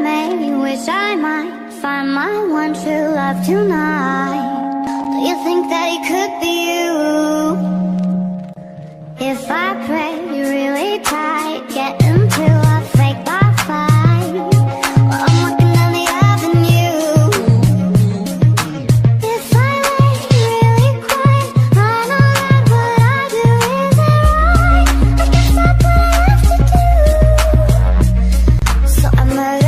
Maybe wish I might find my one true love tonight. Do you think that it could be you? If I pray really tight, get into a fake bar fight. Well, I'm walking down the avenue. If I lay really quiet, I know that what I do isn't right. I guess that's what I have to do. So I murder.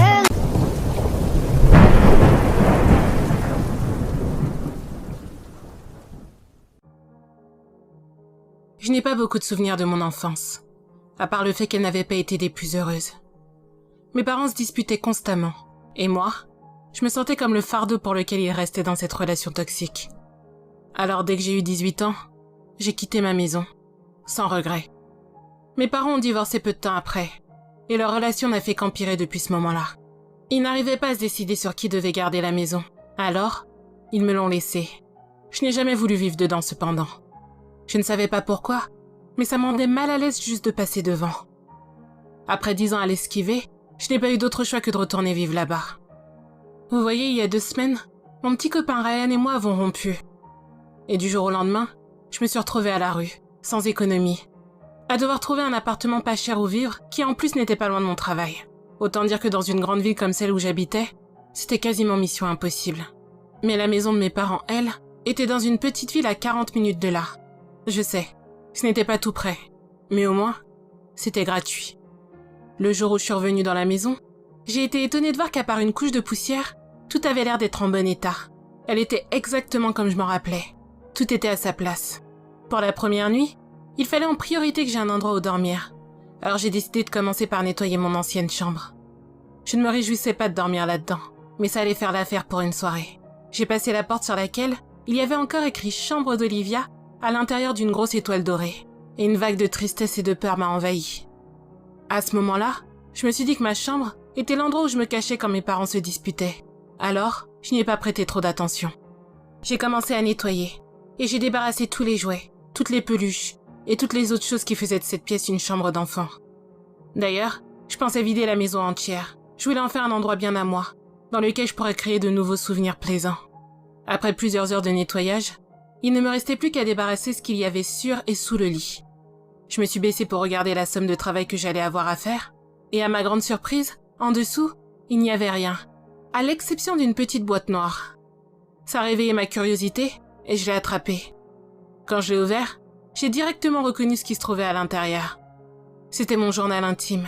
Je n'ai pas beaucoup de souvenirs de mon enfance, à part le fait qu'elle n'avait pas été des plus heureuses. Mes parents se disputaient constamment, et moi, je me sentais comme le fardeau pour lequel ils restaient dans cette relation toxique. Alors dès que j'ai eu 18 ans, j'ai quitté ma maison, sans regret. Mes parents ont divorcé peu de temps après, et leur relation n'a fait qu'empirer depuis ce moment-là. Ils n'arrivaient pas à se décider sur qui devait garder la maison, alors, ils me l'ont laissée. Je n'ai jamais voulu vivre dedans cependant. Je ne savais pas pourquoi, mais ça me rendait mal à l'aise juste de passer devant. Après 10 ans à l'esquiver, je n'ai pas eu d'autre choix que de retourner vivre là-bas. Vous voyez, il y a 2 semaines, mon petit copain Ryan et moi avons rompu. Et du jour au lendemain, je me suis retrouvée à la rue, sans économie, à devoir trouver un appartement pas cher où vivre, qui en plus n'était pas loin de mon travail. Autant dire que dans une grande ville comme celle où j'habitais, c'était quasiment mission impossible. Mais la maison de mes parents, elle, était dans une petite ville à 40 minutes de là. Je sais, ce n'était pas tout près, mais au moins, c'était gratuit. Le jour où je suis revenue dans la maison, j'ai été étonnée de voir qu'à part une couche de poussière, tout avait l'air d'être en bon état. Elle était exactement comme je m'en rappelais. Tout était à sa place. Pour la première nuit, il fallait en priorité que j'ai un endroit où dormir. Alors j'ai décidé de commencer par nettoyer mon ancienne chambre. Je ne me réjouissais pas de dormir là-dedans, mais ça allait faire l'affaire pour une soirée. J'ai passé la porte sur laquelle il y avait encore écrit « Chambre d'Olivia » à l'intérieur d'une grosse étoile dorée, et une vague de tristesse et de peur m'a envahi. À ce moment-là, je me suis dit que ma chambre était l'endroit où je me cachais quand mes parents se disputaient. Alors, je n'y ai pas prêté trop d'attention. J'ai commencé à nettoyer, et j'ai débarrassé tous les jouets, toutes les peluches, et toutes les autres choses qui faisaient de cette pièce une chambre d'enfant. D'ailleurs, je pensais vider la maison entière. Je voulais en faire un endroit bien à moi, dans lequel je pourrais créer de nouveaux souvenirs plaisants. Après plusieurs heures de nettoyage, il ne me restait plus qu'à débarrasser ce qu'il y avait sur et sous le lit. Je me suis baissée pour regarder la somme de travail que j'allais avoir à faire, et à ma grande surprise, en dessous, il n'y avait rien, à l'exception d'une petite boîte noire. Ça a réveillé ma curiosité, et je l'ai attrapée. Quand je l'ai ouvert, j'ai directement reconnu ce qui se trouvait à l'intérieur. C'était mon journal intime,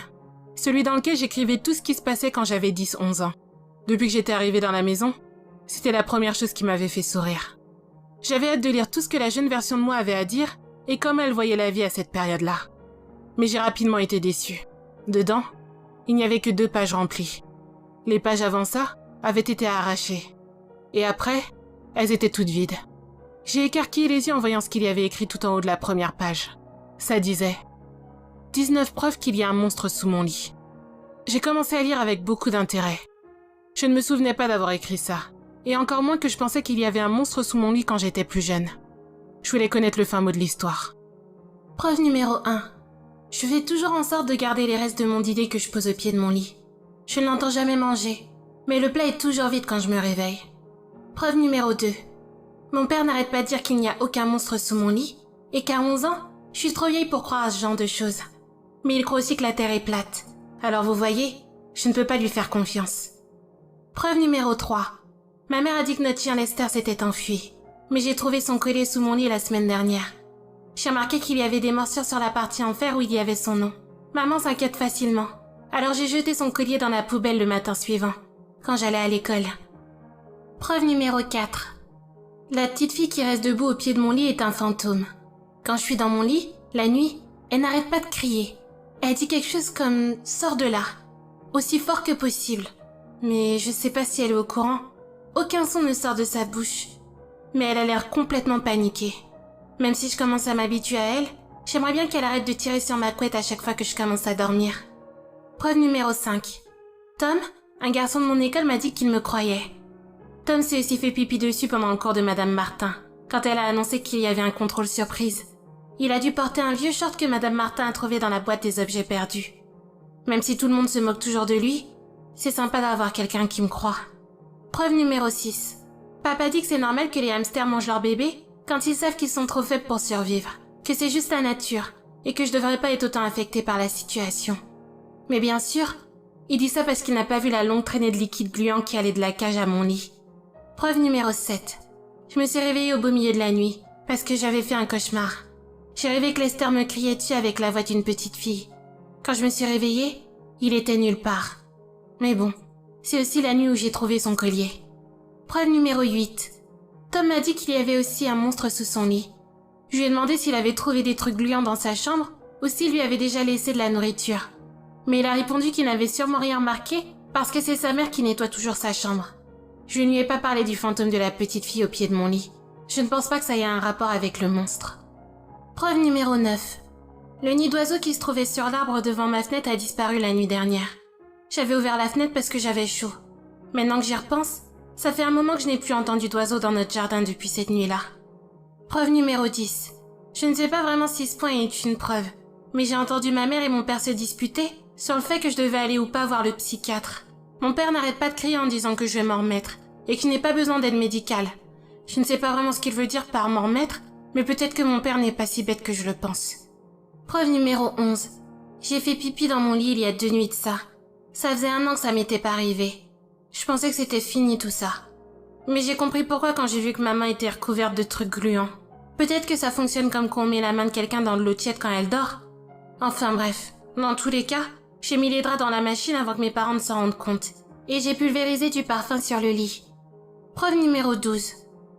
celui dans lequel j'écrivais tout ce qui se passait quand j'avais 10-11 ans. Depuis que j'étais arrivée dans la maison, c'était la première chose qui m'avait fait sourire. J'avais hâte de lire tout ce que la jeune version de moi avait à dire et comment elle voyait la vie à cette période-là. Mais j'ai rapidement été déçue. Dedans, il n'y avait que 2 pages remplies. Les pages avant ça avaient été arrachées. Et après, elles étaient toutes vides. J'ai écarquillé les yeux en voyant ce qu'il y avait écrit tout en haut de la première page. Ça disait « 19 preuves qu'il y a un monstre sous mon lit ». J'ai commencé à lire avec beaucoup d'intérêt. Je ne me souvenais pas d'avoir écrit ça. Et encore moins que je pensais qu'il y avait un monstre sous mon lit quand j'étais plus jeune. Je voulais connaître le fin mot de l'histoire. Preuve numéro 1. Je fais toujours en sorte de garder les restes de mon dîner que je pose au pied de mon lit. Je ne l'entends jamais manger, mais le plat est toujours vide quand je me réveille. Preuve numéro 2. Mon père n'arrête pas de dire qu'il n'y a aucun monstre sous mon lit, et qu'à 11 ans, je suis trop vieille pour croire à ce genre de choses. Mais il croit aussi que la terre est plate. Alors vous voyez, je ne peux pas lui faire confiance. Preuve numéro 3. Ma mère a dit que notre chien Lester s'était enfui, mais j'ai trouvé son collier sous mon lit la semaine dernière. J'ai remarqué qu'il y avait des morsures sur la partie en fer où il y avait son nom. Maman s'inquiète facilement, alors j'ai jeté son collier dans la poubelle le matin suivant, quand j'allais à l'école. Preuve numéro 4. La petite fille qui reste debout au pied de mon lit est un fantôme. Quand je suis dans mon lit, la nuit, elle n'arrête pas de crier. Elle dit quelque chose comme « sors de là », aussi fort que possible. Mais je sais pas si elle est au courant. Aucun son ne sort de sa bouche, mais elle a l'air complètement paniquée. Même si je commence à m'habituer à elle, j'aimerais bien qu'elle arrête de tirer sur ma couette à chaque fois que je commence à dormir. Preuve numéro 5. Tom, un garçon de mon école, m'a dit qu'il me croyait. Tom s'est aussi fait pipi dessus pendant le cours de Madame Martin, quand elle a annoncé qu'il y avait un contrôle surprise. Il a dû porter un vieux short que Madame Martin a trouvé dans la boîte des objets perdus. Même si tout le monde se moque toujours de lui, C'est sympa d'avoir quelqu'un qui me croit. Preuve numéro 6. Papa dit que c'est normal que les hamsters mangent leur bébé quand ils savent qu'ils sont trop faibles pour survivre, que c'est juste la nature, et que je devrais pas être autant affectée par la situation. Mais bien sûr, il dit ça parce qu'il n'a pas vu la longue traînée de liquide gluant qui allait de la cage à mon lit. Preuve numéro 7. Je me suis réveillée au beau milieu de la nuit, parce que j'avais fait un cauchemar. J'ai rêvé que Lester me criait dessus avec la voix d'une petite fille. Quand je me suis réveillée, il était nulle part. Mais bon, c'est aussi la nuit où j'ai trouvé son collier. Preuve numéro 8. Tom m'a dit qu'il y avait aussi un monstre sous son lit. Je lui ai demandé s'il avait trouvé des trucs gluants dans sa chambre ou s'il lui avait déjà laissé de la nourriture. Mais il a répondu qu'il n'avait sûrement rien remarqué parce que c'est sa mère qui nettoie toujours sa chambre. Je ne lui ai pas parlé du fantôme de la petite fille au pied de mon lit. Je ne pense pas que ça ait un rapport avec le monstre. Preuve numéro 9. Le nid d'oiseau qui se trouvait sur l'arbre devant ma fenêtre a disparu la nuit dernière. J'avais ouvert la fenêtre parce que j'avais chaud. Maintenant que j'y repense, ça fait un moment que je n'ai plus entendu d'oiseaux dans notre jardin depuis cette nuit-là. Preuve numéro 10. Je ne sais pas vraiment si ce point est une preuve, mais j'ai entendu ma mère et mon père se disputer sur le fait que je devais aller ou pas voir le psychiatre. Mon père n'arrête pas de crier en disant que je vais m'en remettre et qu'il n'ai pas besoin d'aide médicale. Je ne sais pas vraiment ce qu'il veut dire par m'en remettre, mais peut-être que mon père n'est pas si bête que je le pense. Preuve numéro 11. J'ai fait pipi dans mon lit il y a 2 nuits de ça. Ça faisait 1 an que ça m'était pas arrivé. Je pensais que c'était fini tout ça. Mais j'ai compris pourquoi quand j'ai vu que ma main était recouverte de trucs gluants. Peut-être que ça fonctionne comme quand on met la main de quelqu'un dans de l'eau tiède quand elle dort. Enfin bref, dans tous les cas, j'ai mis les draps dans la machine avant que mes parents ne s'en rendent compte. Et j'ai pulvérisé du parfum sur le lit. Preuve numéro 12.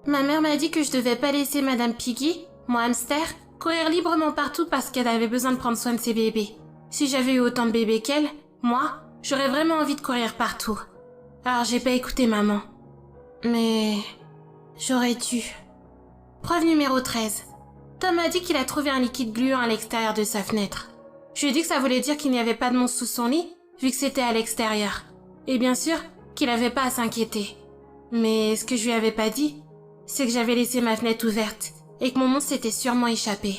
Ma mère m'a dit que je devais pas laisser Madame Piggy, mon hamster, courir librement partout parce qu'elle avait besoin de prendre soin de ses bébés. Si j'avais eu autant de bébés qu'elle, moi, j'aurais vraiment envie de courir partout. Alors j'ai pas écouté maman. Mais j'aurais dû. Preuve numéro 13. Tom m'a dit qu'il a trouvé un liquide gluant à l'extérieur de sa fenêtre. Je lui ai dit que ça voulait dire qu'il n'y avait pas de monstre sous son lit, vu que c'était à l'extérieur. Et bien sûr, qu'il avait pas à s'inquiéter. Mais ce que je lui avais pas dit, c'est que j'avais laissé ma fenêtre ouverte et que mon monstre s'était sûrement échappé.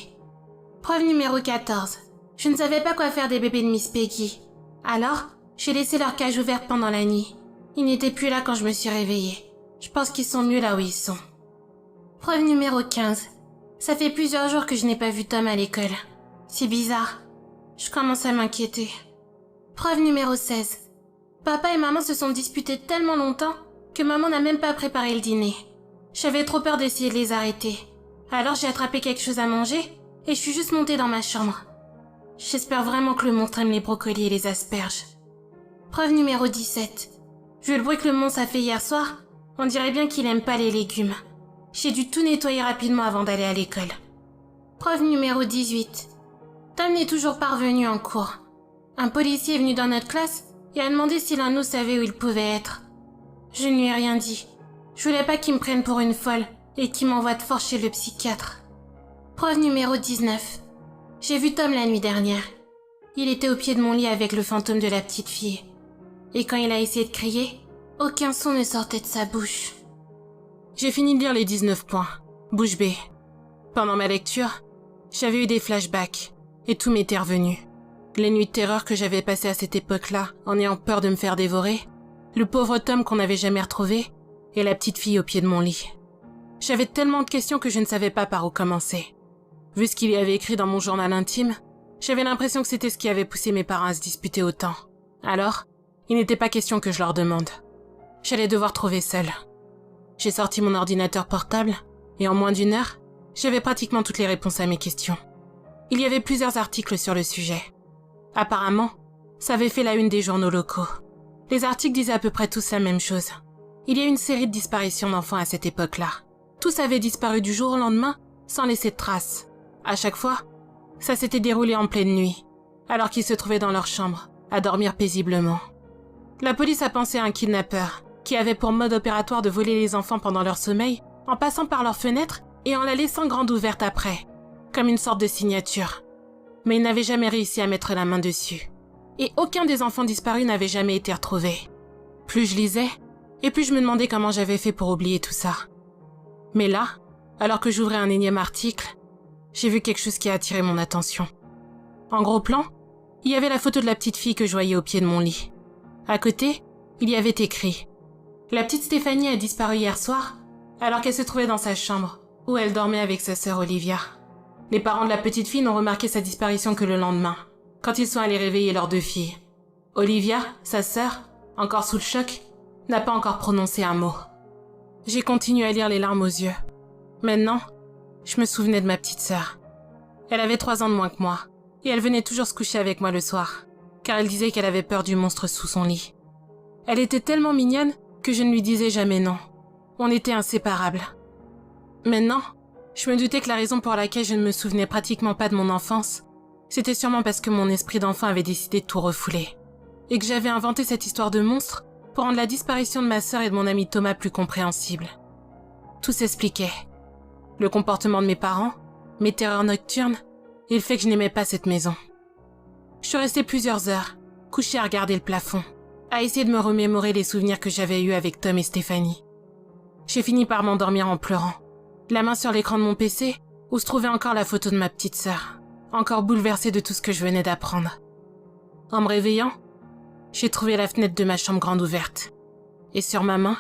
Preuve numéro 14. Je ne savais pas quoi faire des bébés de Miss Peggy. Alors, j'ai laissé leur cage ouverte pendant la nuit. Ils n'étaient plus là quand je me suis réveillée. Je pense qu'ils sont mieux là où ils sont. Preuve numéro 15. Ça fait plusieurs jours que je n'ai pas vu Tom à l'école. C'est bizarre. Je commence à m'inquiéter. Preuve numéro 16. Papa et maman se sont disputés tellement longtemps que maman n'a même pas préparé le dîner. J'avais trop peur d'essayer de les arrêter. Alors j'ai attrapé quelque chose à manger et je suis juste montée dans ma chambre. J'espère vraiment que le monstre aime les brocolis et les asperges. Preuve numéro 17. Vu le bruit que le monstre a fait hier soir, on dirait bien qu'il aime pas les légumes. J'ai dû tout nettoyer rapidement avant d'aller à l'école. Preuve numéro 18. Tom n'est toujours pas revenu en cours. Un policier est venu dans notre classe et a demandé si l'un de nous savait où il pouvait être. Je ne lui ai rien dit. Je voulais pas qu'il me prenne pour une folle et qu'il m'envoie de force chez le psychiatre. Preuve numéro 19. J'ai vu Tom la nuit dernière. Il était au pied de mon lit avec le fantôme de la petite fille. Et quand il a essayé de crier, aucun son ne sortait de sa bouche. J'ai fini de lire les 19 points. Bouche bée. Pendant ma lecture, j'avais eu des flashbacks et tout m'était revenu. Les nuits de terreur que j'avais passées à cette époque-là en ayant peur de me faire dévorer, le pauvre Tom qu'on n'avait jamais retrouvé et la petite fille au pied de mon lit. J'avais tellement de questions que je ne savais pas par où commencer. Vu ce qu'il y avait écrit dans mon journal intime, j'avais l'impression que c'était ce qui avait poussé mes parents à se disputer autant. Alors, il n'était pas question que je leur demande. J'allais devoir trouver seule. J'ai sorti mon ordinateur portable et en moins d'1 heure, j'avais pratiquement toutes les réponses à mes questions. Il y avait plusieurs articles sur le sujet. Apparemment, ça avait fait la une des journaux locaux. Les articles disaient à peu près tous la même chose. Il y a eu une série de disparitions d'enfants à cette époque-là. Tous avaient disparu du jour au lendemain sans laisser de traces. À chaque fois, ça s'était déroulé en pleine nuit, alors qu'ils se trouvaient dans leur chambre, à dormir paisiblement. La police a pensé à un kidnappeur, qui avait pour mode opératoire de voler les enfants pendant leur sommeil, en passant par leur fenêtre et en la laissant grande ouverte après, comme une sorte de signature. Mais il n'avait jamais réussi à mettre la main dessus. Et aucun des enfants disparus n'avait jamais été retrouvé. Plus je lisais, et plus je me demandais comment j'avais fait pour oublier tout ça. Mais là, alors que j'ouvrais un énième article, j'ai vu quelque chose qui a attiré mon attention. En gros plan, il y avait la photo de la petite fille que je voyais au pied de mon lit. À côté, Il y avait écrit « La petite Stéphanie a disparu hier soir alors qu'elle se trouvait dans sa chambre où elle dormait avec sa sœur Olivia. Les parents de la petite fille n'ont remarqué sa disparition que le lendemain, quand ils sont allés réveiller leurs 2 filles. Olivia, sa sœur, encore sous le choc, n'a pas encore prononcé un mot. » J'ai continué à lire les larmes aux yeux. Maintenant, je me souvenais de ma petite sœur. Elle avait 3 ans de moins que moi, et elle venait toujours se coucher avec moi le soir, car elle disait qu'elle avait peur du monstre sous son lit. Elle était tellement mignonne que je ne lui disais jamais non. On était inséparables. Maintenant, je me doutais que la raison pour laquelle je ne me souvenais pratiquement pas de mon enfance, c'était sûrement parce que mon esprit d'enfant avait décidé de tout refouler, et que j'avais inventé cette histoire de monstre pour rendre la disparition de ma sœur et de mon ami Thomas plus compréhensible. Tout s'expliquait. Le comportement de mes parents, mes terreurs nocturnes, et le fait que je n'aimais pas cette maison. Je suis restée plusieurs heures, couchée à regarder le plafond, à essayer de me remémorer les souvenirs que j'avais eus avec Tom et Stéphanie. J'ai fini par m'endormir en pleurant, la main sur l'écran de mon PC, où se trouvait encore la photo de ma petite sœur, encore bouleversée de tout ce que je venais d'apprendre. En me réveillant, j'ai trouvé la fenêtre de ma chambre grande ouverte. Et sur ma main,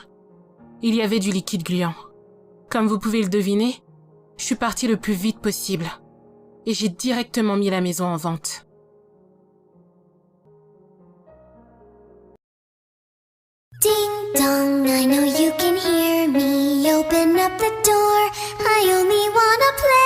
il y avait du liquide gluant. Comme vous pouvez le deviner, je suis partie le plus vite possible. Et j'ai directement mis la maison en vente. Ding dong, I know you can hear me. Open up the door, I only wanna play.